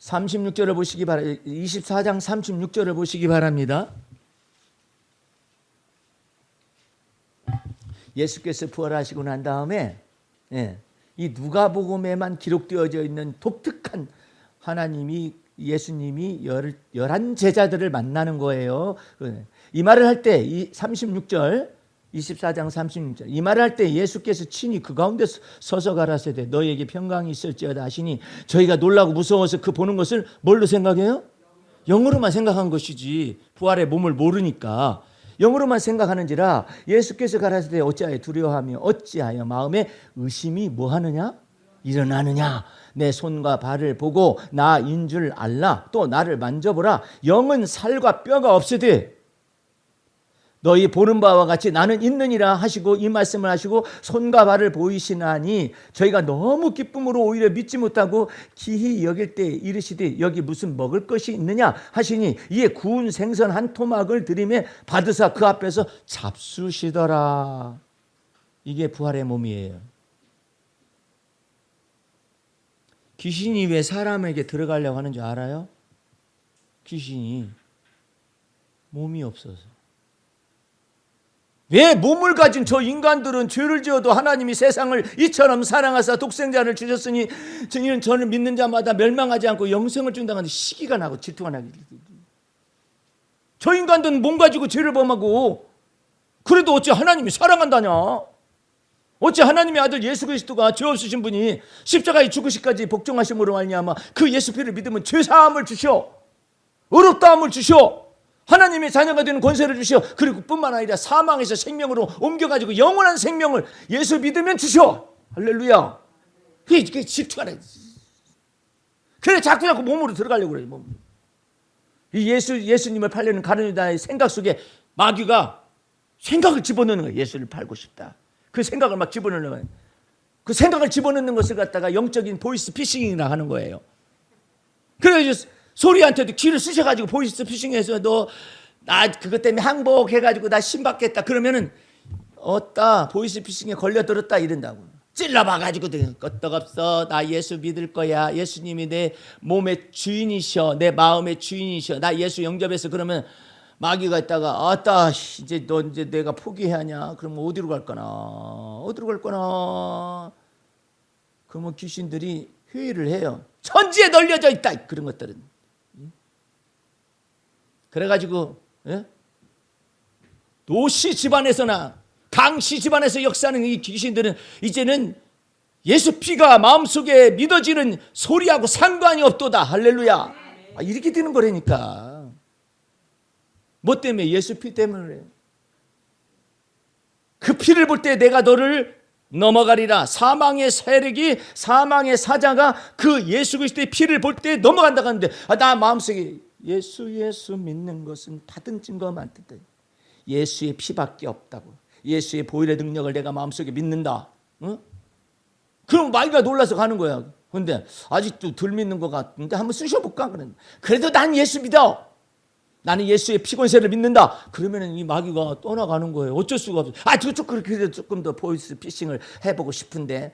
(36절을) 보시기 바랍니다. 24장 36절을 보시기 바랍니다. 예수께서 부활하시고 난 다음에 이 누가복음에만 기록되어져 있는 독특한 하나님이 예수님이 11 제자들을 만나는 거예요. 이 말을 할 때 36절 24장 36절 이 말을 할 때 예수께서 친히 그 가운데 서서 가라사대 너희에게 평강이 있을지어다 하시니 저희가 놀라고 무서워서 그 보는 것을 뭘로 생각해요? 영으로만 생각한 것이지 부활의 몸을 모르니까 영으로만 생각하는지라 예수께서 가라사대 어찌하여 두려워하며 어찌하여 마음에 의심이 뭐하느냐? 일어나느냐? 내 손과 발을 보고 나인 줄 알라. 또 나를 만져보라. 영은 살과 뼈가 없으되 너희 보는 바와 같이 나는 있느니라 하시고 이 말씀을 하시고 손과 발을 보이시나니 저희가 너무 기쁨으로 오히려 믿지 못하고 기히 여길 때 이르시되 여기 무슨 먹을 것이 있느냐 하시니 이에 구운 생선 한 토막을 드리매 받으사 그 앞에서 잡수시더라. 이게 부활의 몸이에요. 귀신이 왜 사람에게 들어가려고 하는 줄 알아요? 귀신이 몸이 없어서. 왜 몸을 가진 저 인간들은 죄를 지어도 하나님이 세상을 이처럼 사랑하사 독생자를 주셨으니 저희는 저를 믿는 자마다 멸망하지 않고 영생을 준다고 하는데 시기가 나고 질투가 나기. 저 인간들은 몸 가지고 죄를 범하고 그래도 어찌 하나님이 사랑한다냐? 어찌 하나님의 아들 예수 그리스도가 죄 없으신 분이 십자가에 죽으시까지 복종하심으로 말미암아 그 예수 피를 믿으면 죄 사함을 주시오, 의롭다함을 주시오, 하나님의 자녀가 되는 권세를 주시오. 그리고 뿐만 아니라 사망에서 생명으로 옮겨가지고 영원한 생명을 예수 믿으면 주시오. 할렐루야. 그게 질투가 나. 그래 자꾸 몸으로 들어가려고 그래. 몸으로. 이 예수님을 팔려는 가룟 유다의 생각 속에 마귀가 생각을 집어넣는 거예요. 예수를 팔고 싶다. 그 생각을 막 집어넣는 거예요. 그 생각을 집어넣는 것을 갖다가 영적인 보이스 피싱이라 하는 거예요. 그래서 소리한테도 귀를 쑤셔가지고 보이스 피싱해서 너 나 그것 때문에 항복해가지고 나 신받겠다 그러면은 어따 보이스 피싱에 걸려들었다 이런다고 찔러봐가지고 끄떡없어 나 예수 믿을 거야. 예수님이 내 몸의 주인이셔, 내 마음의 주인이셔. 나 예수 영접해서 그러면 마귀가 있다가 아따 이제 너 이제 내가 포기하냐? 그러면 어디로 갈 거나? 어디로 갈 거나? 그러면 귀신들이 회의를 해요. 천지에 널려져 있다 그런 것들은. 그래가지고 노씨 집안에서나 강씨 집안에서 역사하는 이 귀신들은 이제는 예수 피가 마음속에 믿어지는 소리하고 상관이 없도다. 할렐루야. 이렇게 되는 거라니까. 뭐 때문에? 예수 피 때문에 그래요. 그 피를 볼 때 내가 너를 넘어가리라. 사망의 세력이, 사망의 사자가 그 예수 그리스도의 피를 볼 때 넘어간다고 하는데 나 마음속에 예수 믿는 것은 받은 증거만 뜻해. 예수의 피밖에 없다고. 예수의 보혈의 능력을 내가 마음속에 믿는다. 응? 그럼 마귀가 놀라서 가는 거야. 그런데 아직도 덜 믿는 것 같은데 한번 쑤셔볼까? 그래도 난 예수 믿어. 나는 예수의 피권세를 믿는다. 그러면 이 마귀가 떠나가는 거예요. 어쩔 수가 없어. 그렇게 조금 더 보이스 피싱을 해보고 싶은데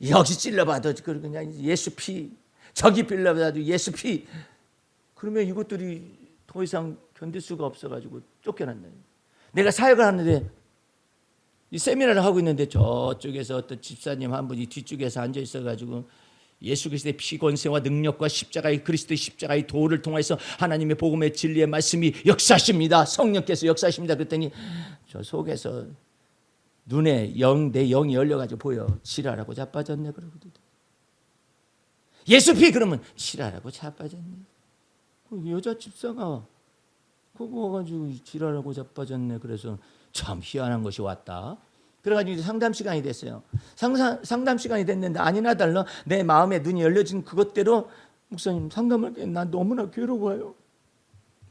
여기 찔러봐도 그냥 예수 피, 저기 찔러봐도 예수 피. 그러면 이것들이 더 이상 견딜 수가 없어가지고 쫓겨난다. 내가 사역을 하는데 이 세미나를 하고 있는데 저쪽에서 어떤 집사님 한 분이 뒤쪽에서 앉아 있어가지고 예수 그리스도의 피권세와 능력과 십자가의 그리스도의 십자가의 도를 통해서 하나님의 복음의 진리의 말씀이 역사하십니다. 성령께서 역사하십니다. 그랬더니 저 속에서 눈에 내 영이 열려가지고 보여. 지랄하고 자빠졌네. 그러거든. 예수 피 그러면 지랄하고 자빠졌네. 그 여자 집사가 그거 와가지고 지랄하고 자빠졌네. 그래서 참 희한한 것이 왔다. 그래가지고 상담 시간이 됐어요. 상담 시간이 됐는데 아니나 달라 내 마음에 눈이 열려진 그것대로 목사님 상담할 때 난 너무나 괴로워요.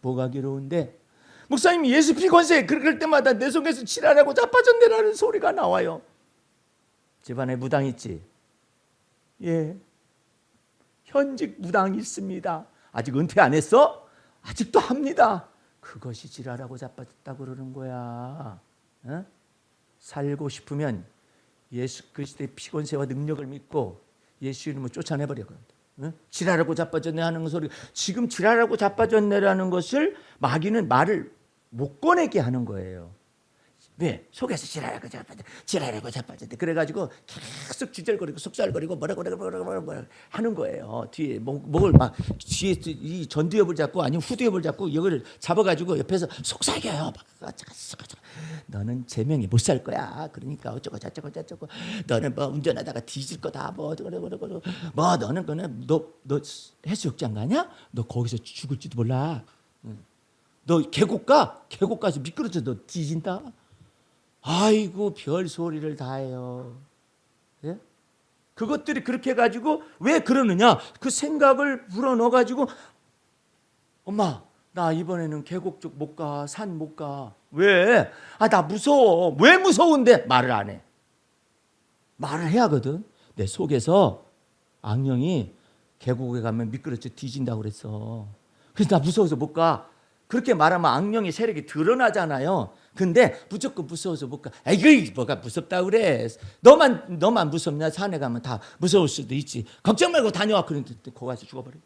뭐가 괴로운데? 목사님 예수 피 권세 그럴 때마다 내 속에서 지랄하고 자빠졌네라는 소리가 나와요. 집안에 무당 있지? 예. 현직 무당이 있습니다. 아직 은퇴 안 했어? 아직도 합니다. 그것이 지랄하고 자빠졌다고 그러는 거야. 어? 살고 싶으면 예수 그리스도의 피권세와 능력을 믿고 예수 이름을 쫓아내버려. 어? 지랄하고 자빠졌네 하는 소리. 지금 지랄하고 자빠졌네라는 것을 마귀는 말을 못 꺼내게 하는 거예요. 왜? 속에서 지랄하고 자빠져, 지랄하고 자빠졌대. 그래가지고 계속 주절거리고 속살거리고 뭐라고 하는 거예요. 뒤에 목을 막 뒤에 이 전두엽을 잡고 아니면 후두엽을 잡고 이걸 잡아가지고 옆에서 속삭여요. 너는 제명이 못 살 거야. 그러니까 어쩌고 저쩌고 저쩌고. 너는 뭐 운전하다가 뒤질 거다. 뭐 너는 그는 너 해수욕장 가냐? 너 거기서 죽을지도 몰라. 너 계곡 가서 미끄러져 너 뒤진다. 아이고 별 소리를 다 해요. 예? 그것들이 그렇게 해가지고 왜 그러느냐? 그 생각을 불어넣어가지고 엄마 나 이번에는 계곡 쪽 못 가, 산 못 가. 왜? 나 무서워. 왜 무서운데? 말을 안 해. 말을 해야 하거든. 내 속에서 악령이 계곡에 가면 미끄러져 뒤진다고 그랬어. 그래서 나 무서워서 못 가. 그렇게 말하면 악령의 세력이 드러나잖아요. 근데 무조건 무서워서 못 가. 이거 뭐가 무섭다 그래. 너만 무섭냐? 산에 가면 다 무서울 수도 있지. 걱정 말고 다녀와. 그런데 거기 가서 죽어버려.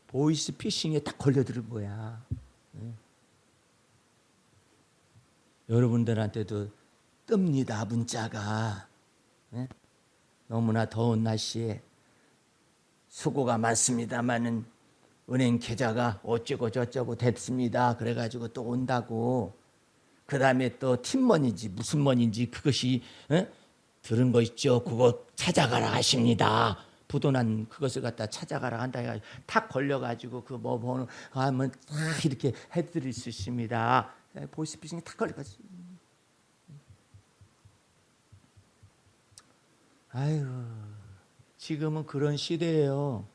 보이스 피싱에 딱 걸려들은 거야. 네. 여러분들한테도 뜹니다 문자가. 네? 너무나 더운 날씨에 수고가 많습니다마는 은행 계좌가 어쩌고 저쩌고 됐습니다. 그래가지고 또 온다고. 그 다음에 또 팀머니인지 무슨 머니인지 그것이 들은 거 있죠. 그거 찾아가라 하십니다. 부도난 그것을 갖다 찾아가라 한다 해가지고 탁 걸려가지고 그 뭐 번호 하면 다 이렇게 해드릴 수 있습니다. 보이스피싱이 탁 걸려가지고. 아유 지금은 그런 시대예요.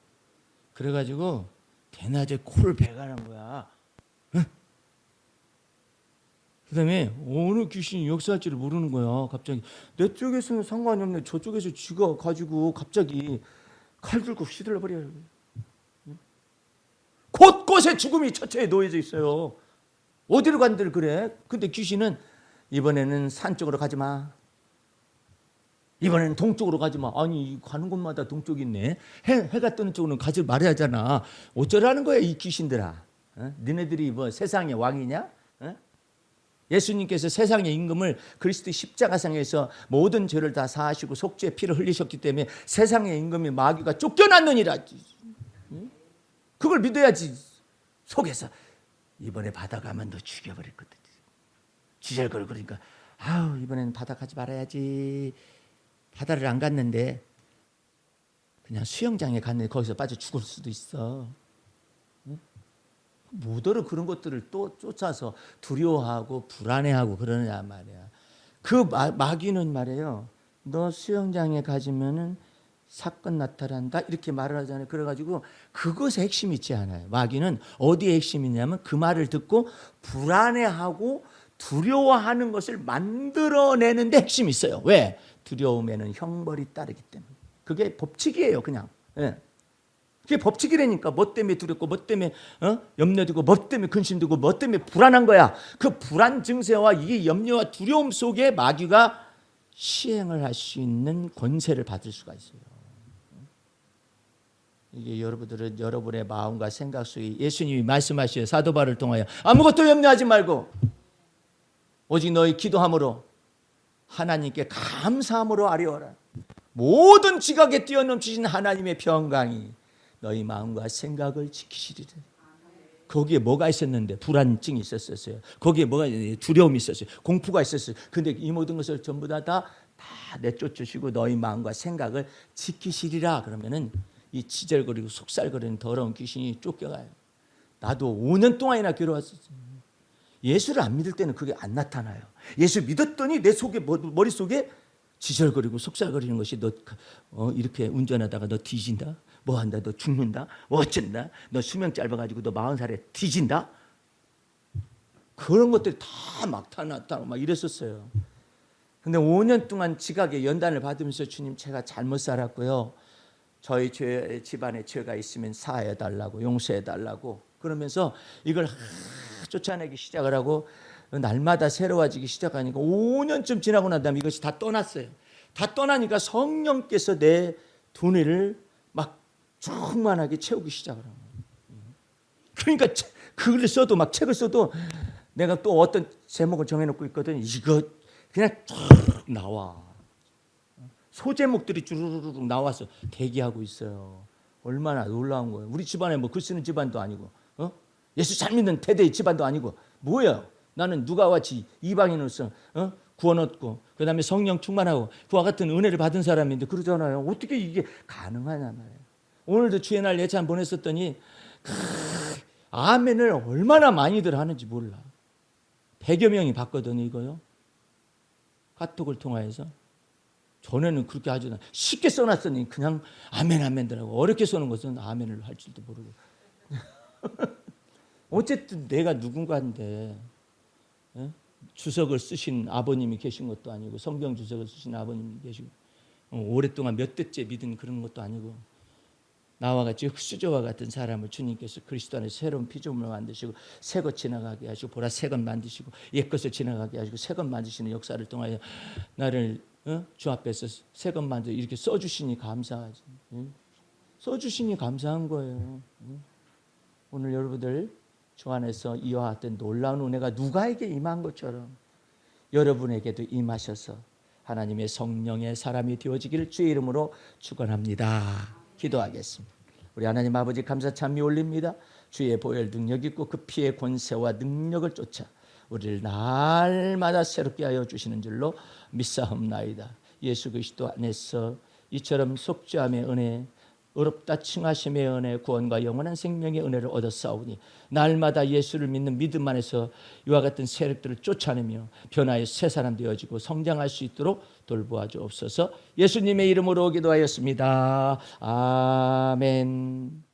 그래가지고 대낮에 코를 베가는 거야. 그 다음에 어느 귀신이 역사할 줄을 모르는 거야. 갑자기 내 쪽에서는 상관이 없네. 저쪽에서 쥐가 가지고 갑자기 칼 들고 휘둘러 버려요. 곳곳에 죽음이 처처에 놓여져 있어요. 어디로 간들 그래? 근데 귀신은 이번에는 산 쪽으로 가지 마. 이번에는 동쪽으로 가지 마. 아니 가는 곳마다 동쪽이 있네. 해가 뜨는 쪽으로는 가지 말아야잖아. 어쩌라는 거야 이 귀신들아. 너네들이 뭐 세상의 왕이냐? 예수님께서 세상의 임금을 그리스도 십자가상에서 모든 죄를 다 사하시고 속죄 피를 흘리셨기 때문에 세상의 임금이 마귀가 쫓겨났느니라. 그걸 믿어야지. 속에서 이번에 바다 가면 너 죽여버릴 거다. 지절거리고 그러니까 아우 이번에는 바다 가지 말아야지. 바다를 안 갔는데 그냥 수영장에 갔는데 거기서 빠져 죽을 수도 있어. 뭐더러 그런 것들을 또 쫓아서 두려워하고 불안해하고 그러냐 말이야. 그 마귀는 말이에요. 너 수영장에 가지면은 사건 나타난다 이렇게 말을 하잖아요. 그래가지고 그것에 핵심이 있지 않아요. 마귀는 어디에 핵심이 있냐면 그 말을 듣고 불안해하고 두려워하는 것을 만들어내는데 핵심이 있어요. 왜? 두려움에는 형벌이 따르기 때문에. 그게 법칙이에요 그냥. 예. 그게 법칙이라니까. 뭐 때문에 두렵고 뭐 때문에 염려되고 뭐 때문에 근심되고 뭐 때문에 불안한 거야. 그 불안 증세와 이 염려와 두려움 속에 마귀가 시행을 할 수 있는 권세를 받을 수가 있어요. 이게 여러분들은 여러분의 마음과 생각 속에 예수님이 말씀하시요 사도 바울을 통하여 아무것도 염려하지 말고 오직 너희 기도함으로 하나님께 감사함으로 아뢰어라. 모든 지각에 뛰어넘치신 하나님의 평강이 너희 마음과 생각을 지키시리라. 거기에 뭐가 있었는데? 불안증이 있었어요. 거기에 뭐가 있었는데? 두려움이 있었어요. 공포가 있었어요. 근데 이 모든 것을 전부 다 내쫓으시고 너희 마음과 생각을 지키시리라. 그러면은 이 지절거리고 속살거리는 더러운 귀신이 쫓겨가요. 나도 5년 동안이나 괴로웠어요. 예수를 안 믿을 때는 그게 안 나타나요. 예수 믿었더니 내 속에 머릿속에 지절거리고 속살거리는 것이 너 이렇게 운전하다가 너 뒤진다. 뭐 한다. 너 죽는다. 뭐 어쩐다. 너 수명 짧아가지고 너 40살에 뒤진다. 그런 것들이 다 막 나타나고 막 이랬었어요. 근데 5년 동안 지각에 연단을 받으면서 주님 제가 잘못 살았고요. 저희 집안에 죄가 있으면 사해달라고 용서해달라고 그러면서 이걸 쫓아내기 시작을 하고 날마다 새로워지기 시작하니까 5년쯤 지나고 난 다음에 이것이 다 떠났어요. 다 떠나니까 성령께서 내 두뇌를 막 충만하게 채우기 시작을 하는 거예요. 그러니까 글을 써도 막 책을 써도 내가 또 어떤 제목을 정해놓고 있거든. 이거 그냥 쫙 나와. 소제목들이 주르륵 나와서 대기하고 있어요. 얼마나 놀라운 거예요. 우리 집안에 뭐 글 쓰는 집안도 아니고, 예수 잘 믿는 대대의 집안도 아니고, 뭐예요? 나는 누가 같이 이방인으로서 구원 얻고, 그 다음에 성령 충만하고 그와 같은 은혜를 받은 사람인데 그러잖아요. 어떻게 이게 가능하냐 말이에요. 오늘도 주의 날 예찬 보냈었더니 아멘을 얼마나 많이들 하는지 몰라. 100여 명이 봤거든요, 이거요. 카톡을 통하여서. 전에는 그렇게 하지 않아요. 쉽게 써놨으니 그냥 아멘 아멘들 하고, 어렵게 써는 것은 아멘을 할 줄도 모르고. 어쨌든 내가 누군가인데, 주석을 쓰신 아버님이 계신 것도 아니고, 성경 주석을 쓰신 아버님이 계시고, 오랫동안 몇 대째 믿은 그런 것도 아니고, 나와 같이 흙수저와 같은 사람을 주님께서 그리스도 안에 새로운 피조물을 만드시고, 새 것 지나가게 하시고, 보라 새 것 만드시고, 옛 것을 지나가게 하시고, 새 것 만드시는 역사를 통하여 나를 주 앞에서 새 것 만들어 이렇게 써주시니 감사하지. 써주시니 감사한 거예요. 오늘 여러분들 주 안에서 이와 같은 놀라운 은혜가 누가에게 임한 것처럼 여러분에게도 임하셔서 하나님의 성령의 사람이 되어지기를 주의 이름으로 축원합니다. 기도하겠습니다. 우리 하나님 아버지 감사 찬미 올립니다. 주의 보혈 능력 있고 그 피의 권세와 능력을 쫓아 우리를 날마다 새롭게 하여 주시는 줄로 믿사옵나이다. 예수 그리스도 안에서 이처럼 속죄함의 은혜, 의롭다 칭하심의 은혜, 구원과 영원한 생명의 은혜를 얻었사오니 날마다 예수를 믿는 믿음 안에서 이와 같은 세력들을 쫓아내며 변화의 새 사람 되어지고 성장할 수 있도록 돌보아 주옵소서. 예수님의 이름으로 기도하였습니다. 아멘.